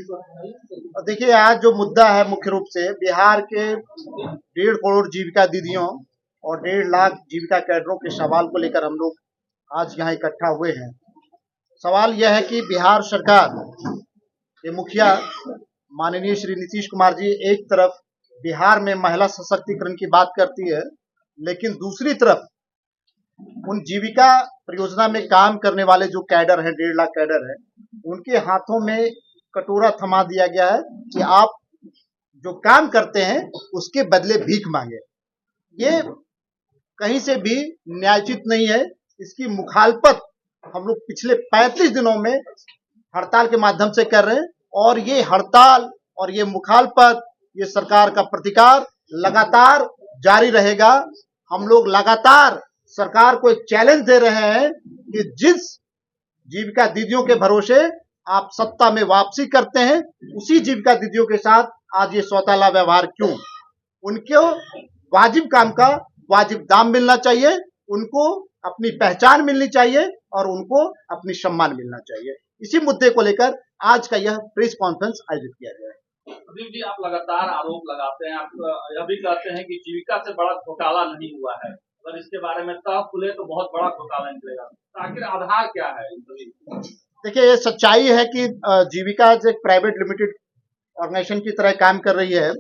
देखिए, आज जो मुद्दा है मुख्य रूप से बिहार के 1.5 करोड़ जीविका दीदियों और 1.5 लाख जीविका कैडरों के सवाल को लेकर हम लोग आज यहाँ इकट्ठा हुए हैं। सवाल यह है कि बिहार सरकार के मुखिया माननीय श्री नीतीश कुमार जी एक तरफ बिहार में महिला सशक्तिकरण की बात करती है, लेकिन दूसरी तरफ उन जीविका परियोजना में काम करने वाले जो कैडर हैं, 1.5 लाख कैडर हैं, उनके हाथों में कटोरा थमा दिया गया है कि आप जो काम करते हैं उसके बदले भीख मांगे। ये कहीं से भी न्यायोचित नहीं है। इसकी मुखालफत हम लोग पिछले 35 दिनों में हड़ताल के माध्यम से कर रहे हैं और ये हड़ताल और ये मुखालफत, ये सरकार का प्रतिकार लगातार जारी रहेगा। हम लोग लगातार सरकार को एक चैलेंज दे रहे हैं कि जिस जीविका दीदियों के भरोसे आप सत्ता में वापसी करते हैं, उसी जीविका दीदियों के साथ आज ये सौतेला व्यवहार क्यों? उनको वाजिब काम का वाजिब दाम मिलना चाहिए, उनको अपनी पहचान मिलनी चाहिए और उनको अपनी सम्मान मिलना चाहिए। इसी मुद्दे को लेकर आज का यह प्रेस कॉन्फ्रेंस आयोजित किया गया है। प्रदीप जी, आप लगातार आरोप लगाते हैं, आप यह भी कहते हैं कि जीविका से बड़ा घोटाला नहीं हुआ है। अगर इसके बारे में तह खुले तो बहुत बड़ा घोटाला निकलेगा, तो आखिर आधार क्या है? देखिए, ये सच्चाई है कि जीविका एक प्राइवेट लिमिटेड ऑर्गेनाइजेशन की तरह काम कर रही है,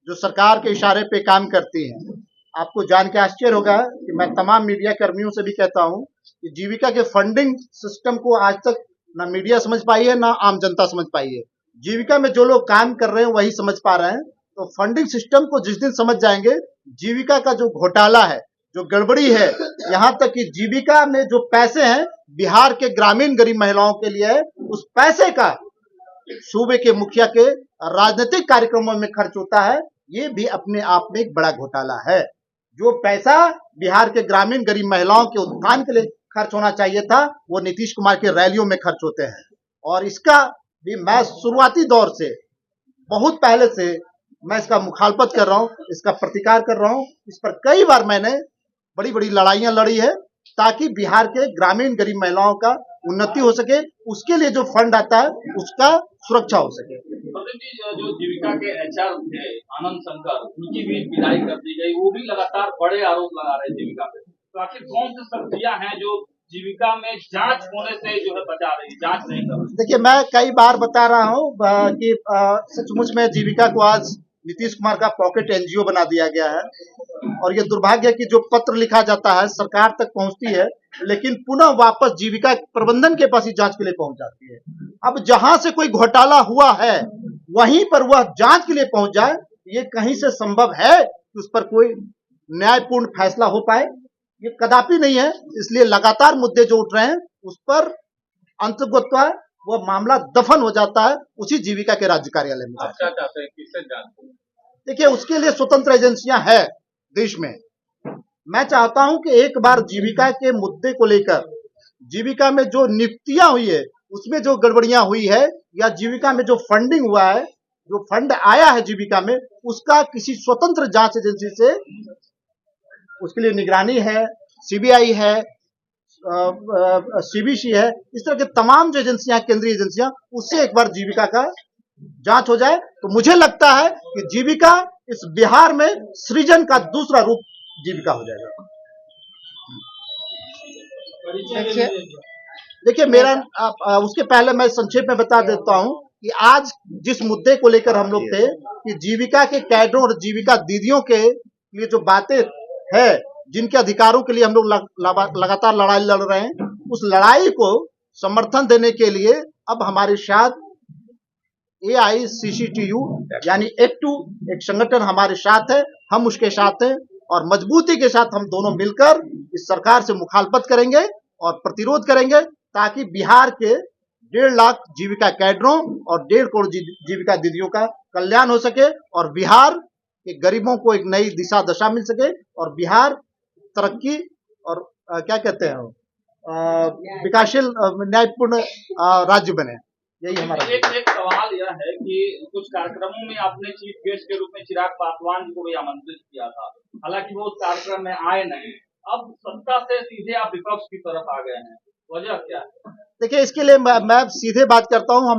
जो सरकार के इशारे पे काम करती है। आपको जान के आश्चर्य होगा कि मैं तमाम मीडिया कर्मियों से भी कहता हूं कि जीविका के फंडिंग सिस्टम को आज तक ना मीडिया समझ पाई है, ना आम जनता समझ पाई है। जीविका में जो लोग काम कर रहे हैं वही समझ पा रहे हैं। तो फंडिंग सिस्टम को जिस दिन समझ जाएंगे, जीविका का जो घोटाला है, जो गड़बड़ी है, यहाँ तक कि जीविका में जो पैसे हैं बिहार के ग्रामीण गरीब महिलाओं के लिए है, उस पैसे का सूबे के मुखिया के राजनीतिक कार्यक्रमों में खर्च होता है, ये भी अपने आप में एक बड़ा घोटाला है। जो पैसा बिहार के ग्रामीण गरीब महिलाओं के उत्थान के लिए खर्च होना चाहिए था, वो नीतीश कुमार के रैलियों में खर्च होते हैं। और इसका भी मैं शुरुआती दौर से, बहुत पहले से मैं इसका मुखालफत कर रहा हूँ, इसका प्रतिकार कर रहा हूँ। इस पर कई बार मैंने बड़ी बड़ी लड़ाइयां लड़ी है ताकि बिहार के ग्रामीण गरीब महिलाओं का उन्नति हो सके, उसके लिए जो फंड आता है उसका सुरक्षा हो सके। जो जीविका के एचआर थे आनंद शंकर, उनकी भी विदाई कर दी गई, वो भी लगातार बड़े आरोप लगा रहे जीविका पे। तो आखिर कौन सी शक्तियां हैं जो जीविका में जांच होने से जो है बचा रही, जांच नहीं कर रही? देखिए, मैं कई बार बता रहा हूँ कि सचमुच में जीविका को आज नीतीश कुमार का पॉकेट एनजीओ बना दिया गया है और ये दुर्भाग्य है कि जो पत्र लिखा जाता है सरकार तक पहुंचती है, लेकिन पुनः वापस जीविका प्रबंधन के पास ही जांच के लिए पहुंच जाती है। अब जहां से कोई घोटाला हुआ है वहीं पर वह जांच के लिए पहुंच जाए, ये कहीं से संभव है कि उस पर कोई न्यायपूर्ण फैसला हो पाए? ये कदापि नहीं है। इसलिए लगातार मुद्दे जो उठ रहे हैं उस पर अंततः वह मामला दफन हो जाता है उसी जीविका के राज्य कार्यालय में। आप क्या चाहते हैं, किससे जांच? देखिए, उसके लिए स्वतंत्र एजेंसियां हैं देश में। मैं चाहता हूं कि एक बार जीविका के मुद्दे को लेकर, जीविका में जो नियुक्तियां हुई है उसमें जो गड़बड़ियां हुई है, या जीविका में जो फंडिंग हुआ है, जो फंड आया है जीविका में, उसका किसी स्वतंत्र जांच एजेंसी से, उसके लिए निगरानी है, सीबीआई है, सीबीसी है, इस तरह के तमाम जो एजेंसियां, केंद्रीय एजेंसियां, उससे एक बार जीविका का जांच हो जाए तो मुझे लगता है कि जीविका इस बिहार में सृजन का दूसरा रूप जीविका हो जाएगा। देखिए मेरा उसके पहले मैं संक्षेप में बता देता हूं कि आज जिस मुद्दे को लेकर हम लोग थे कि जीविका के कैडरों और जीविका दीदियों के लिए जो बातें है, जिनके अधिकारों के लिए हम लोग लगातार लड़ाई लड़ रहे हैं, उस लड़ाई को समर्थन देने के लिए अब हमारे साथ AICCTU यानी एक्टू एक संगठन हमारे साथ है, हम उसके साथ हैं और मजबूती के साथ हम दोनों मिलकर इस सरकार से मुखालफत करेंगे और प्रतिरोध करेंगे ताकि बिहार के 1.5 लाख जीविका कैडरों और 1.5 करोड़ जीविका दीदियों का कल्याण हो सके और बिहार के गरीबों को एक नई दिशा दशा मिल सके और बिहार तरक्की और क्या कहते हैं विकासशील न्यायपूर्ण राज्य बने। यही हमारा एक सवाल यह है कि कुछ कार्यक्रमों में आपने चीफ गेस्ट के रूप में चिराग पासवान जी को भी आमंत्रित किया था, हालांकि वो उस कार्यक्रम में आए नहीं। अब सत्ता से सीधे आप विपक्ष की तरफ आ गए हैं, वजह क्या है? देखिए, इसके लिए मैं सीधे बात करता हूं।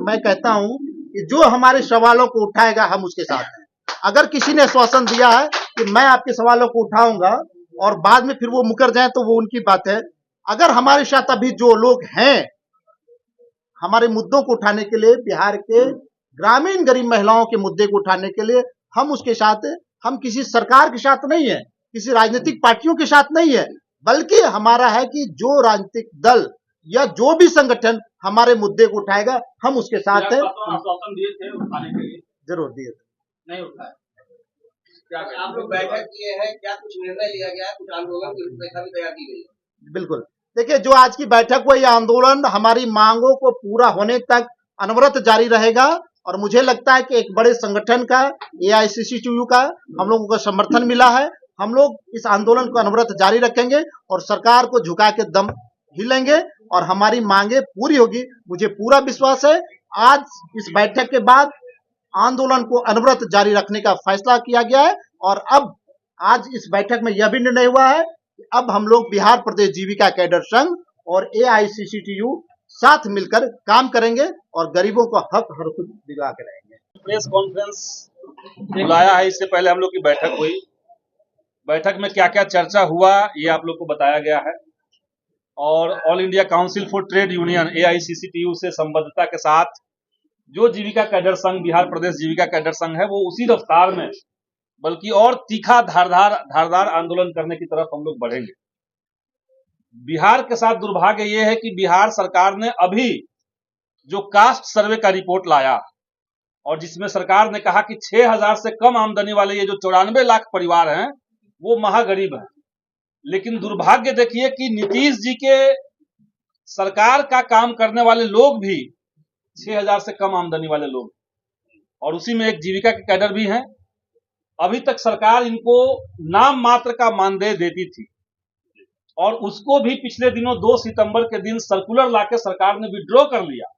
मैं कहता हूं कि जो हमारे सवालों को उठाएगा हम उसके साथ हैं। अगर किसी ने आश्वासन दिया है कि मैं आपके सवालों को उठाऊंगा और बाद में फिर वो मुकर जाए तो वो उनकी बात है। अगर हमारे साथ अभी जो लोग हैं हमारे मुद्दों को उठाने के लिए, बिहार के ग्रामीण गरीब महिलाओं के मुद्दे को उठाने के लिए, हम उसके साथ हैं। हम किसी सरकार के साथ नहीं है, किसी राजनीतिक पार्टियों के साथ नहीं है, बल्कि हमारा है कि जो राजनीतिक दल या जो भी संगठन हमारे मुद्दे को उठाएगा हम उसके साथ हैं। आश्वासन दिए थे उठाने के लिए, जरूर दिए थे, नहीं उठाए। क्या आप लोग बैठक किए हैं, क्या कुछ निर्णय लिया गया है, कुछ आंदोलन की रूपरेखा भी तैयार की गई है? बिल्कुल। देखिए, जो आज की बैठक हुई, आंदोलन हमारी मांगों को पूरा होने तक अनवरत जारी रहेगा और मुझे लगता है कि एक बड़े संगठन का, AICCTU का हम लोगों को समर्थन मिला है। हम लोग इस आंदोलन को अनवरत जारी रखेंगे और सरकार को झुका के दम हिलेंगे और हमारी मांगे पूरी होगी। मुझे पूरा विश्वास है। आज इस बैठक के बाद आंदोलन को अनवरत जारी रखने का फैसला किया गया है और अब आज इस बैठक में यह भी निर्णय हुआ है कि अब हम लोग बिहार प्रदेश जीविका कैडर संघ और AICCTU साथ मिलकर काम करेंगे और गरीबों को हक हर कुछ दिला के रहेंगे। प्रेस कॉन्फ्रेंस बुलाया है, इससे पहले हम लोग की बैठक हुई। बैठक में क्या क्या चर्चा हुआ ये आप लोग को बताया गया है और all India council for trade union AICCTU से संबद्धता के साथ जो जीविका कैडर संघ, बिहार प्रदेश जीविका कैडर संघ है, वो उसी रफ्तार में बल्कि और तीखा धारदार आंदोलन करने की तरफ हम लोग बढ़ेंगे। बिहार के साथ दुर्भाग्य ये है कि बिहार सरकार ने अभी जो कास्ट सर्वे का रिपोर्ट लाया और जिसमें सरकार ने कहा कि 6000 से कम आमदनी वाले ये जो 94 लाख परिवार हैं वो महागरीब हैं। लेकिन दुर्भाग्य देखिए कि नीतीश जी के सरकार का काम करने वाले लोग भी 6000 से कम आमदनी वाले लोग, और उसी में एक जीविका के कैडर भी हैं। अभी तक सरकार इनको नाम मात्र का मानदेय देती थी और उसको भी पिछले दिनों 2 सितंबर के दिन सर्कुलर लाके सरकार ने विड्रॉ कर लिया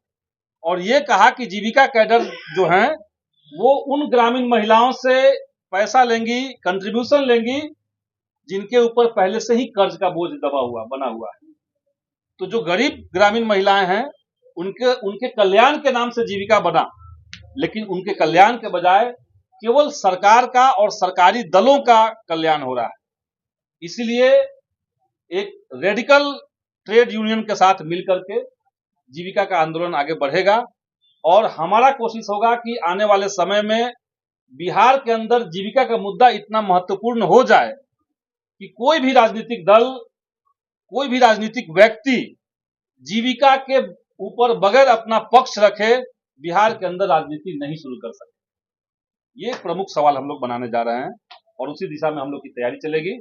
और ये कहा कि जीविका कैडर जो हैं वो उन ग्रामीण महिलाओं से पैसा लेंगी, कंट्रीब्यूशन लेंगी जिनके ऊपर पहले से ही कर्ज का बोझ बना हुआ है। तो जो गरीब ग्रामीण महिलाएं हैं उनके कल्याण के नाम से जीविका बना, लेकिन उनके कल्याण के बजाय केवल सरकार का और सरकारी दलों का कल्याण हो रहा है। इसीलिए एक रेडिकल ट्रेड यूनियन के साथ मिलकर के जीविका का आंदोलन आगे बढ़ेगा और हमारा कोशिश होगा कि आने वाले समय में बिहार के अंदर जीविका का मुद्दा इतना महत्वपूर्ण हो जाए कि कोई भी राजनीतिक दल, कोई भी राजनीतिक व्यक्ति जीविका के ऊपर बगैर अपना पक्ष रखे बिहार के अंदर राजनीति नहीं शुरू कर सकते। ये प्रमुख सवाल हम लोग बनाने जा रहे हैं और उसी दिशा में हम लोग की तैयारी चलेगी।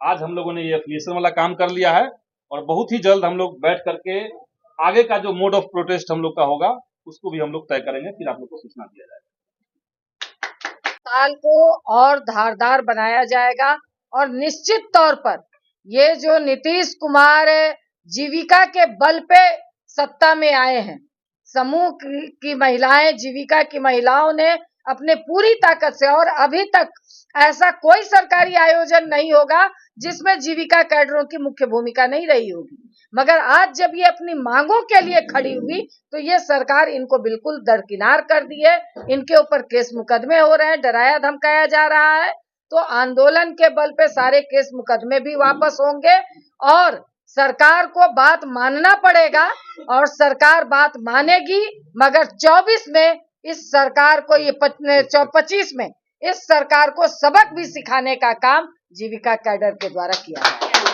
आज हम लोगों ने ये एफिलिएशन वाला काम कर लिया है और बहुत ही जल्द हम लोग बैठ करके आगे का जो मोड ऑफ प्रोटेस्ट हम लोग का होगा उसको भी हम लोग तय करेंगे, फिर आप लोग को सूचना दिया जाएगा। साल को और धारदार बनाया जाएगा और निश्चित तौर पर ये जो नीतीश कुमार जीविका के बल पे सत्ता में आए हैं, समूह की महिलाएं, जीविका की महिलाओं ने अपने पूरी ताकत से, और अभी तक ऐसा कोई सरकारी आयोजन नहीं होगा जिसमें जीविका कैडरों की मुख्य भूमिका नहीं रही होगी, मगर आज जब ये अपनी मांगों के लिए खड़ी हुई तो ये सरकार इनको बिल्कुल दरकिनार कर दी है। इनके ऊपर केस मुकदमे हो रहे हैं, डराया धमकाया जा रहा है। तो आंदोलन के बल पे सारे केस मुकदमे भी वापस होंगे और सरकार को बात मानना पड़ेगा और सरकार बात मानेगी, मगर 24 में इस सरकार को, ये 25 में इस सरकार को सबक भी सिखाने का काम जीविका कैडर के द्वारा किया जाएगा।